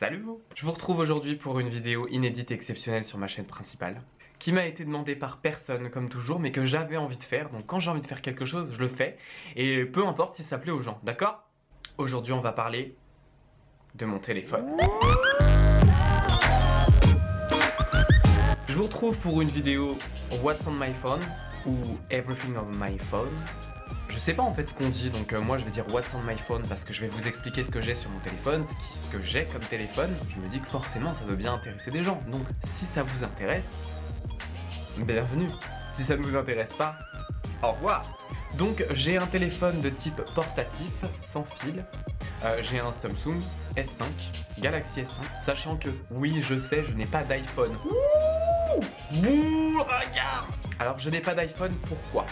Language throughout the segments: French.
Salut vous! Je vous retrouve aujourd'hui pour une vidéo inédite et exceptionnelle sur ma chaîne principale qui m'a été demandée par personne comme toujours mais que j'avais envie de faire. Donc quand j'ai envie de faire quelque chose, je le fais et peu importe si ça plaît aux gens, d'accord? Aujourd'hui on va parler de mon téléphone. Je vous retrouve pour une vidéo What's on my phone ou Everything on my phone. Je sais pas en fait ce qu'on dit, donc moi je vais dire What's on my phone parce que je vais vous expliquer ce que j'ai sur mon téléphone, ce que j'ai comme téléphone. Je me dis que forcément ça veut bien intéresser des gens, donc si ça vous intéresse, bienvenue. Si ça ne vous intéresse pas, au revoir. Donc j'ai un téléphone de type portatif, sans fil. J'ai un Samsung S5, Galaxy S5, sachant que oui je sais, je n'ai pas d'iPhone. Ouh, regarde. Alors je n'ai pas d'iPhone, pourquoi?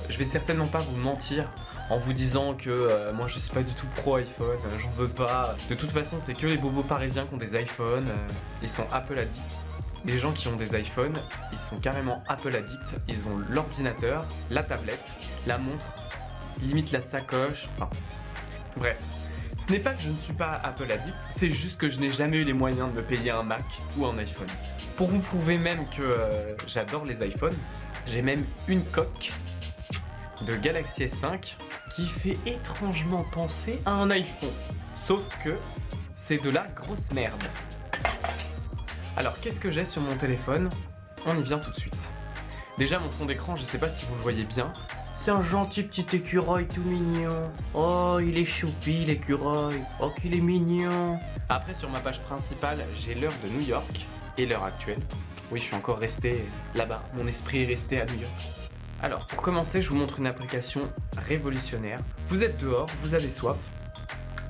Je vais certainement pas vous mentir en vous disant que moi je suis pas du tout pro iPhone, j'en veux pas. De toute façon c'est que les bobos parisiens qui ont des iPhones, ils sont Apple addicts. Les gens qui ont des iPhones, ils sont carrément Apple addicts, ils ont l'ordinateur, la tablette, la montre, limite la sacoche, enfin bref. Ce n'est pas que je ne suis pas Apple addict, c'est juste que je n'ai jamais eu les moyens de me payer un Mac ou un iPhone. Pour vous prouver même que j'adore les iPhones, j'ai même une coque de Galaxy S5 qui fait étrangement penser à un iPhone. Sauf que c'est de la grosse merde. Alors qu'est-ce que j'ai sur mon téléphone? On y vient tout de suite. Déjà mon fond d'écran, je sais pas si vous le voyez bien. C'est un gentil petit écureuil tout mignon. Oh, il est choupi l'écureuil. Oh, qu'il est mignon. Après sur ma page principale, j'ai l'heure de New York et l'heure actuelle. Oui, je suis encore resté là-bas. Mon esprit est resté à New York. Alors, pour commencer, je vous montre une application révolutionnaire. Vous êtes dehors, vous avez soif,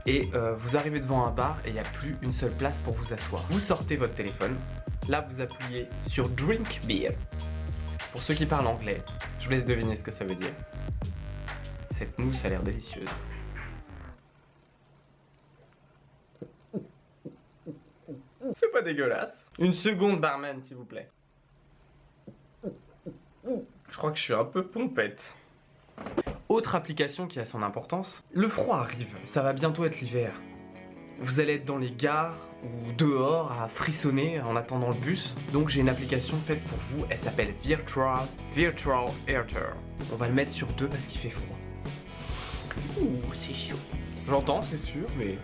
et vous arrivez devant un bar et il n'y a plus une seule place pour vous asseoir. Vous sortez votre téléphone, là vous appuyez sur Drink Beer. Pour ceux qui parlent anglais, je vous laisse deviner ce que ça veut dire. Cette mousse a l'air délicieuse. C'est pas dégueulasse. Une seconde barman s'il vous plaît. Je crois que je suis un peu pompette. Autre application qui a son importance, le froid arrive, ça va bientôt être l'hiver. Vous allez être dans les gares ou dehors à frissonner en attendant le bus. Donc j'ai une application faite pour vous, elle s'appelle Virtual Heater. On va le mettre sur 2 parce qu'il fait froid. Ouh, c'est chaud. J'entends, c'est sûr, mais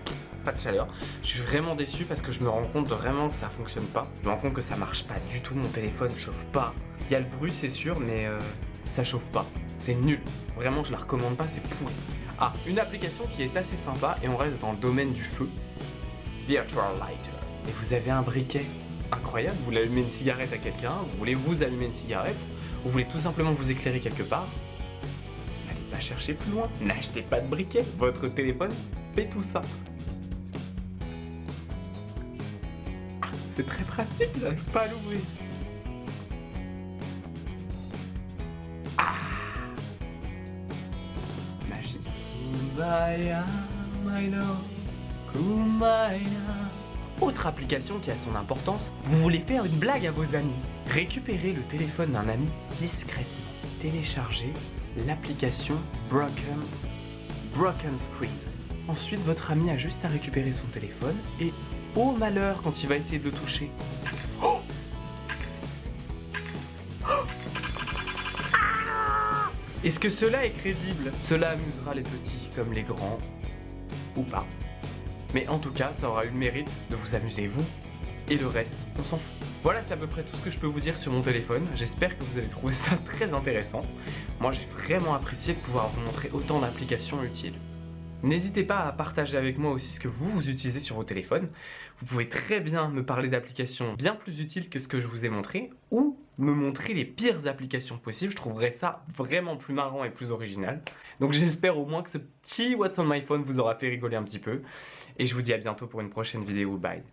pas de chaleur. Je suis vraiment déçu parce que je me rends compte vraiment que ça fonctionne pas. Je me rends compte que ça marche pas du tout, mon téléphone chauffe pas. Il y a le bruit c'est sûr, mais ça chauffe pas. C'est nul. Vraiment, je la recommande pas, c'est pourri. Ah, une application qui est assez sympa et on reste dans le domaine du feu. Virtual Lighter. Et vous avez un briquet incroyable, vous voulez allumer une cigarette à quelqu'un, vous voulez vous allumer une cigarette, vous voulez tout simplement vous éclairer quelque part. N'allez pas chercher plus loin, n'achetez pas de briquet, votre téléphone fait tout ça. Ah, c'est très pratique, j'arrive pas à l'ouvrir. Kumbaya, my love, Kumbaya. Autre application qui a son importance, vous voulez faire une blague à vos amis. Récupérez le téléphone d'un ami discrètement. Téléchargez l'application Broken Screen. Ensuite, votre ami a juste à récupérer son téléphone et oh malheur quand il va essayer de le toucher. Oh, est-ce que cela est crédible? Cela amusera les petits comme les grands, ou pas. Mais en tout cas, ça aura eu le mérite de vous amuser vous, et le reste, on s'en fout. Voilà, c'est à peu près tout ce que je peux vous dire sur mon téléphone. J'espère que vous avez trouvé ça très intéressant. Moi, j'ai vraiment apprécié de pouvoir vous montrer autant d'applications utiles. N'hésitez pas à partager avec moi aussi ce que vous utilisez sur vos téléphones. Vous pouvez très bien me parler d'applications bien plus utiles que ce que je vous ai montré ou me montrer les pires applications possibles. Je trouverais ça vraiment plus marrant et plus original. Donc j'espère au moins que ce petit What's on my phone vous aura fait rigoler un petit peu. Et je vous dis à bientôt pour une prochaine vidéo. Bye!